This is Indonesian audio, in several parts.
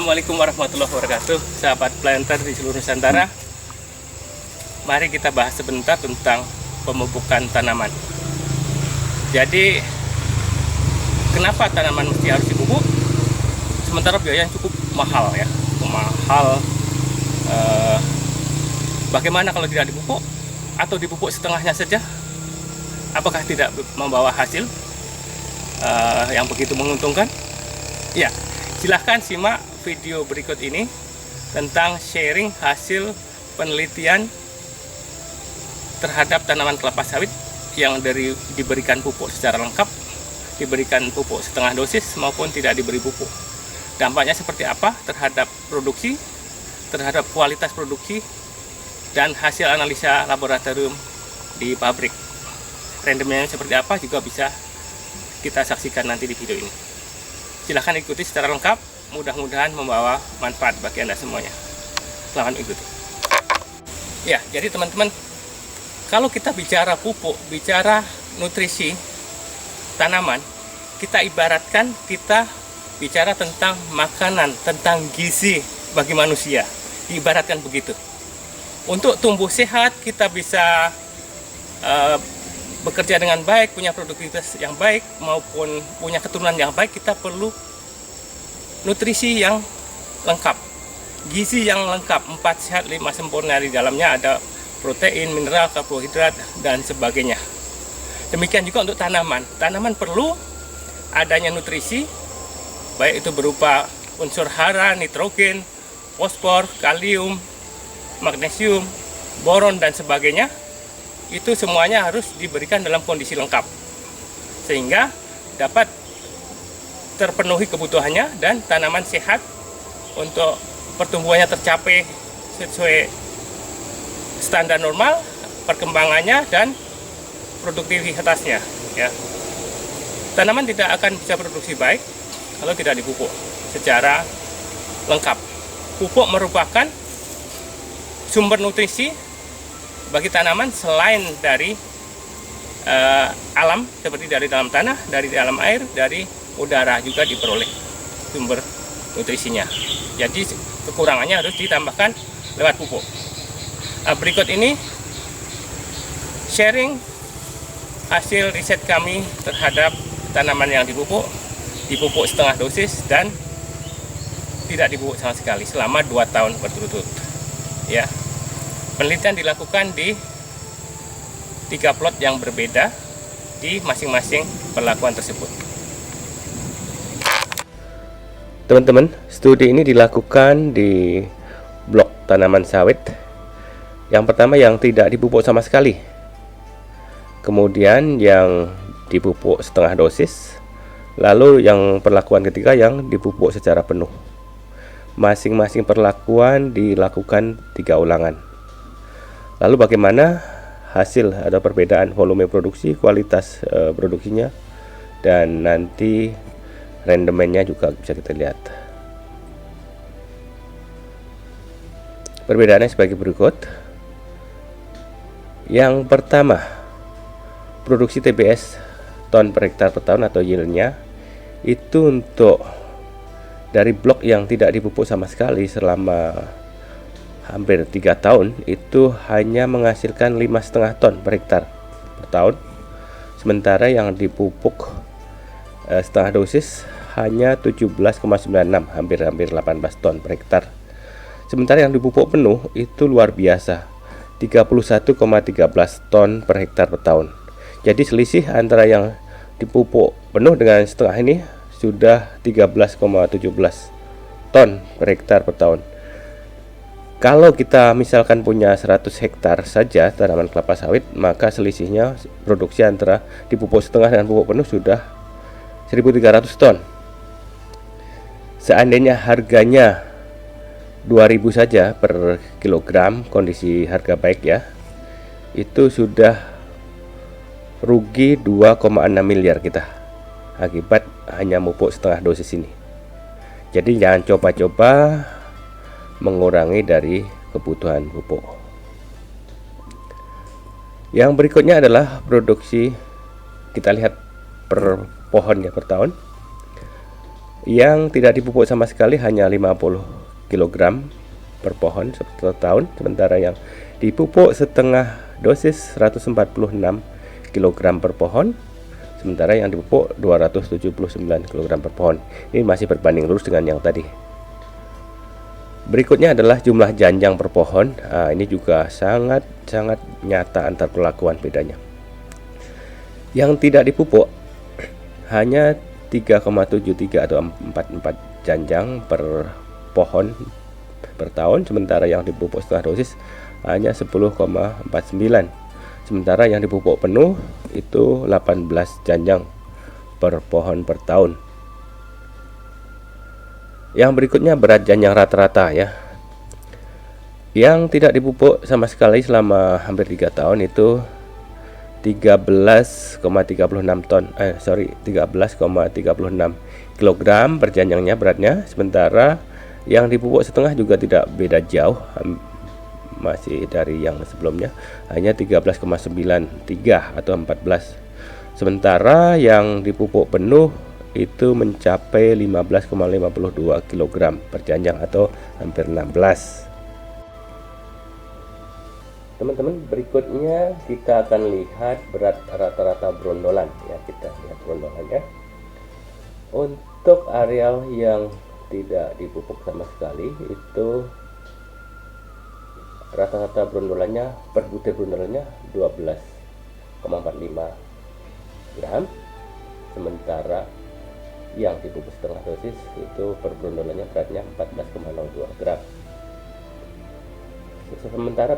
Assalamualaikum warahmatullahi wabarakatuh, sahabat planter di seluruh Nusantara. Mari kita bahas sebentar tentang pemupukan tanaman. Jadi, kenapa tanaman mesti harus dipupuk? Sementara biayanya cukup mahal ya, bagaimana kalau tidak dipupuk atau dipupuk setengahnya saja? Apakah tidak membawa hasil yang begitu menguntungkan? Ya, silahkan simak video berikut ini tentang sharing hasil penelitian terhadap tanaman kelapa sawit yang diberikan pupuk secara lengkap, diberikan pupuk setengah dosis maupun tidak diberi pupuk. Dampaknya seperti apa terhadap produksi, terhadap kualitas produksi, dan hasil analisa laboratorium di pabrik. Randomnya seperti apa juga bisa kita saksikan nanti di video ini. Silahkan ikuti secara lengkap, mudah-mudahan membawa manfaat bagi Anda semuanya. Selamat ikuti. Ya, jadi teman-teman, kalau kita bicara pupuk, bicara nutrisi tanaman, kita ibaratkan kita bicara tentang makanan, tentang gizi bagi manusia. Diibaratkan begitu. Untuk tumbuh sehat, kita bisa bekerja dengan baik, punya produktivitas yang baik, maupun punya keturunan yang baik, kita perlu nutrisi yang lengkap, gizi yang lengkap, 4 sehat 5 sempurna. Di dalamnya ada protein, mineral, karbohidrat, dan sebagainya. Demikian juga untuk tanaman. Tanaman perlu adanya nutrisi, baik itu berupa unsur hara, nitrogen, fosfor, kalium, magnesium, boron, dan sebagainya. Itu semuanya harus diberikan dalam kondisi lengkap sehingga dapat terpenuhi kebutuhannya dan tanaman sehat untuk pertumbuhannya tercapai sesuai standar normal, perkembangannya dan produktivitasnya ya. Tanaman tidak akan bisa produksi baik kalau tidak dipupuk secara lengkap. Pupuk merupakan sumber nutrisi bagi tanaman selain dari alam, seperti dari dalam tanah, dari dalam air, dari udara juga diperoleh sumber nutrisinya. Jadi kekurangannya harus ditambahkan lewat pupuk. Berikut ini sharing hasil riset kami terhadap tanaman yang dipupuk setengah dosis dan tidak dipupuk sama sekali selama 2 tahun berturut-turut. Ya. Penelitian dilakukan di 3 plot yang berbeda di masing-masing perlakuan tersebut. Teman-teman, studi ini dilakukan di blok tanaman sawit. Yang pertama yang tidak dipupuk sama sekali. Kemudian yang dipupuk setengah dosis. Lalu yang perlakuan ketiga yang dipupuk secara penuh. Masing-masing perlakuan dilakukan 3 ulangan. Lalu bagaimana hasil, ada perbedaan volume produksi, kualitas produksinya, dan nanti rendemennya juga bisa kita lihat. Perbedaannya sebagai berikut. Yang pertama, produksi TBS ton per hektar per tahun atau yieldnya itu untuk dari blok yang tidak dipupuk sama sekali selama hampir 3 tahun itu hanya menghasilkan 5,5 ton per hektar per tahun. Sementara yang dipupuk setengah dosis hanya 17,96, hampir 18 ton per hektar. Sementara yang dipupuk penuh itu luar biasa, 31,13 ton per hektar per tahun. Jadi selisih antara yang dipupuk penuh dengan setengah ini sudah 13,17 ton per hektar per tahun. Kalau kita misalkan punya 100 hektar saja tanaman kelapa sawit, maka selisihnya produksi antara dipupuk setengah dan pupuk penuh sudah 1.300 ton. Seandainya harganya 2.000 saja per kilogram, kondisi harga baik ya, itu sudah rugi 2,6 miliar kita akibat hanya pupuk setengah dosis ini. Jadi jangan coba-coba mengurangi dari kebutuhan pupuk. Yang berikutnya adalah produksi, kita lihat per pohon ya per tahun. Yang tidak dipupuk sama sekali hanya 50 kg per pohon per tahun, sementara yang dipupuk setengah dosis 146 kg per pohon, sementara yang dipupuk 279 kg per pohon. Ini masih berbanding lurus dengan yang tadi. Berikutnya adalah jumlah janjang per pohon. Ini juga sangat nyata antar perlakuan bedanya. Yang tidak dipupuk hanya 3,73 atau 44 janjang per pohon per tahun, sementara yang dipupuk setengah dosis hanya 10,49. Sementara yang dipupuk penuh itu 18 janjang per pohon per tahun. Yang berikutnya berat janjang rata-rata ya. Yang tidak dipupuk sama sekali selama hampir 3 tahun itu 13,36 kg per janjangnya beratnya, sementara yang dipupuk setengah juga tidak beda jauh, masih dari yang sebelumnya, hanya 13,93 atau 14. Sementara yang dipupuk penuh itu mencapai 15,52 kg per janjang atau hampir 16. Teman-teman, berikutnya kita akan lihat berat rata-rata brondolan ya. Kita lihat brondolannya. Untuk areal yang tidak dipupuk sama sekali itu rata-rata brondolannya per butir brondolannya 12,45 gram, sementara yang dipupuk setengah dosis itu per brondolannya beratnya 14,02 gram. Sementara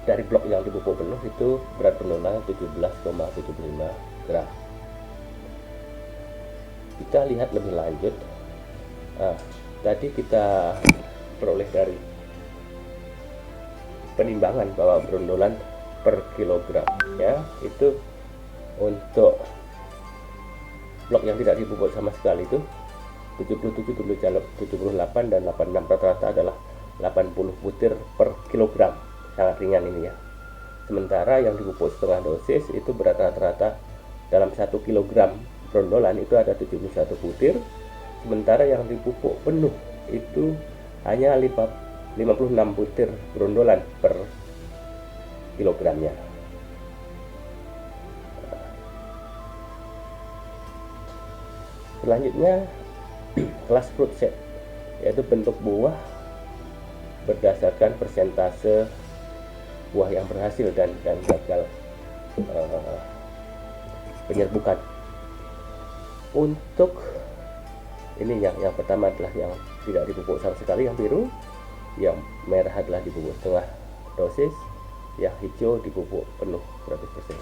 dari blok yang dipupuk penuh itu berat brondolannya 17,75 gram. Kita lihat lebih lanjut. Tadi kita peroleh dari penimbangan bahwa brondolan per kilogram ya, itu untuk blok yang tidak dipupuk sama sekali itu 77, 78 dan 86, rata-rata adalah 80 butir per kilogram, sangat ringan ini ya. Sementara yang dipupuk setengah dosis itu berat rata-rata dalam 1 kilogram brondolan itu ada 71 butir, sementara yang dipupuk penuh itu hanya 56 butir brondolan per kilogramnya. Selanjutnya kelas fruit set, yaitu bentuk buah berdasarkan persentase buah yang berhasil dan gagal penyerbukan. Untuk ini yang pertama adalah yang tidak dipupuk sama sekali, yang biru. Yang merah adalah dipupuk setengah dosis, yang hijau dipupuk penuh 100%.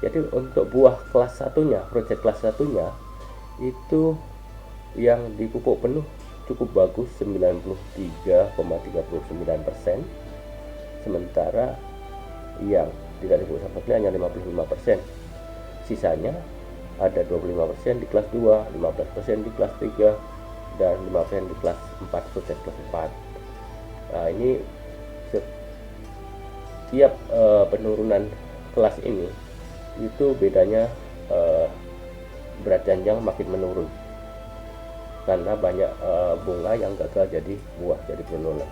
Jadi untuk buah kelas satunya, fruit set kelas satunya itu yang dipupuk penuh cukup bagus, 93,39%, sementara yang tidak dipupuk sama sekali hanya 55%. Sisanya ada 25% di kelas 2, 15% di kelas 3, dan 5% di kelas 4, fruit set kelas 4. Nah, ini setiap penurunan kelas ini itu bedanya berat janjang makin menurun karena banyak bunga yang gagal jadi buah, jadi brondolan.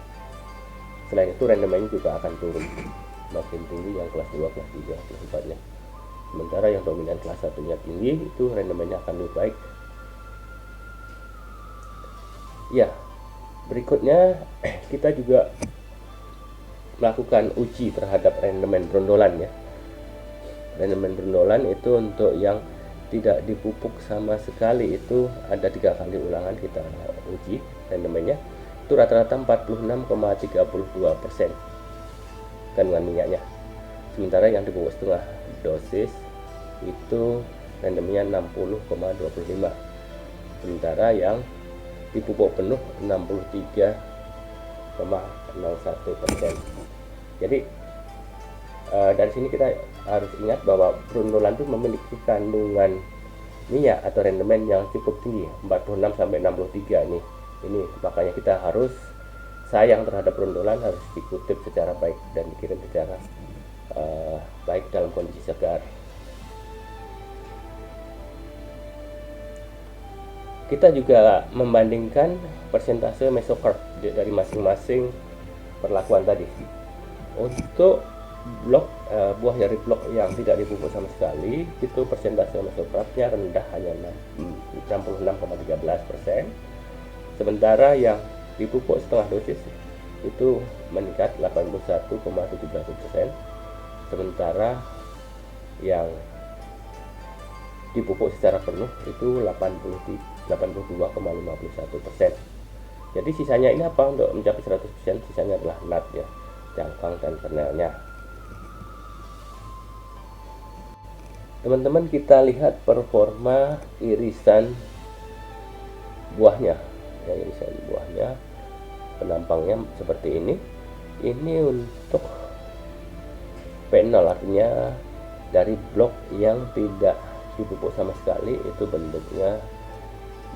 Selain itu rendemennya juga akan turun, makin tinggi yang kelas 2, kelas 3, kelas 4 nya. Sementara yang dominan kelas 1 nya tinggi, itu rendemennya akan lebih baik. Ya, berikutnya kita juga melakukan uji terhadap rendemen brondolan ya. Rendemen brondolan itu untuk yang tidak dipupuk sama sekali itu ada 3 kali ulangan kita uji rendemennya, itu rata-rata 46,32% kandungan minyaknya. Sementara yang dipupuk setengah dosis itu rendemennya 60,25, sementara yang dipupuk penuh 63,01%. Jadi dari sini kita harus ingat bahwa brondolan itu memiliki kandungan minyak atau rendemen yang cukup tinggi, 46 sampai 63 ini makanya kita harus sayang terhadap brondolan, harus dikutip secara baik dan dikirim secara baik dalam kondisi segar. Kita juga membandingkan persentase mesokarp dari masing-masing perlakuan tadi. Untuk buah dari blok yang tidak dipupuk sama sekali, itu persentase mesokarpnya rendah, hanya 66,13%. Sementara yang dipupuk setengah dosis itu meningkat 81,17%. Sementara yang dipupuk secara penuh itu 82,51%. Jadi sisanya ini apa? Untuk mencapai 100%, sisanya adalah nut ya, cangkang dan kernelnya. Teman-teman, kita lihat performa irisan buahnya ya, irisan buahnya penampangnya seperti ini. Ini untuk P0, artinya dari blok yang tidak dipupuk sama sekali, itu bentuknya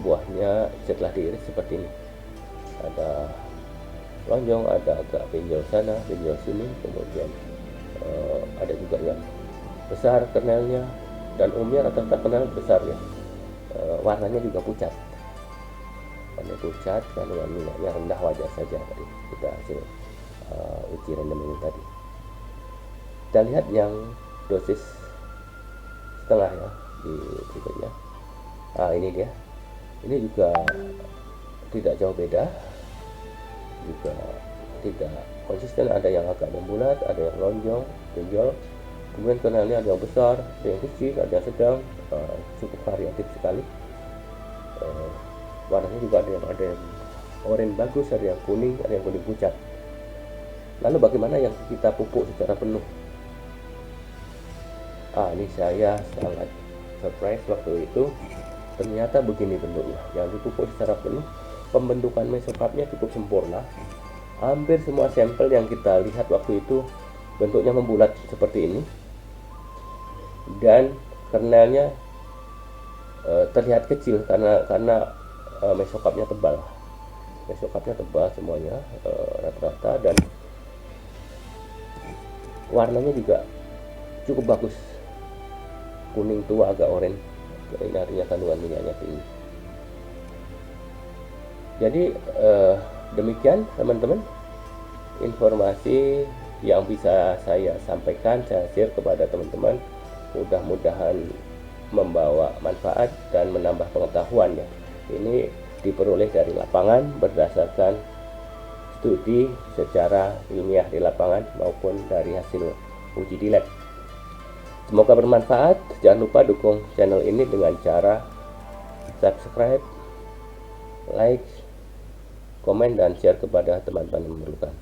buahnya setelah diiris seperti ini. Ada lonjong, ada agak pinjol sana, pinjol sini, kemudian ada juga yang besar kernelnya, dan umumnya rata-rata kernel besar ya. Warnanya juga pucat, warna pucat, kandungan minyaknya rendah, wajar saja tadi kita hasil uji random ini tadi. Kita lihat yang dosis setengah ya di berikutnya. Ini dia, ini juga tidak jauh beda, juga tidak konsisten, ada yang agak membulat, ada yang lonjong, pinjol, kemudian kernelnya ada yang besar, ada yang kecil, ada yang sedang, cukup variatif sekali. Warnanya juga ada yang oranye bagus, ada yang kuning pucat. Lalu bagaimana yang kita pupuk secara penuh? Ini saya sangat surprise waktu itu, ternyata begini bentuknya. Yang dipupuk secara penuh, pembentukan mesokarpnya cukup sempurna. Hampir semua sampel yang kita lihat waktu itu bentuknya membulat seperti ini, dan kernelnya terlihat kecil karena mesokarpnya tebal. Mesokarpnya tebal semuanya rata-rata, dan warnanya juga cukup bagus, kuning tua agak oranye. Ini artinya kandungan minyaknya tinggi. Jadi demikian teman-teman informasi yang bisa saya sampaikan, saya share kepada teman-teman. Mudah-mudahan membawa manfaat dan menambah pengetahuan ya. Ini diperoleh dari lapangan berdasarkan studi secara ilmiah di lapangan maupun dari hasil uji di lab. Semoga bermanfaat. Jangan lupa dukung channel ini dengan cara subscribe, like, komen, dan share kepada teman-teman yang memerlukan.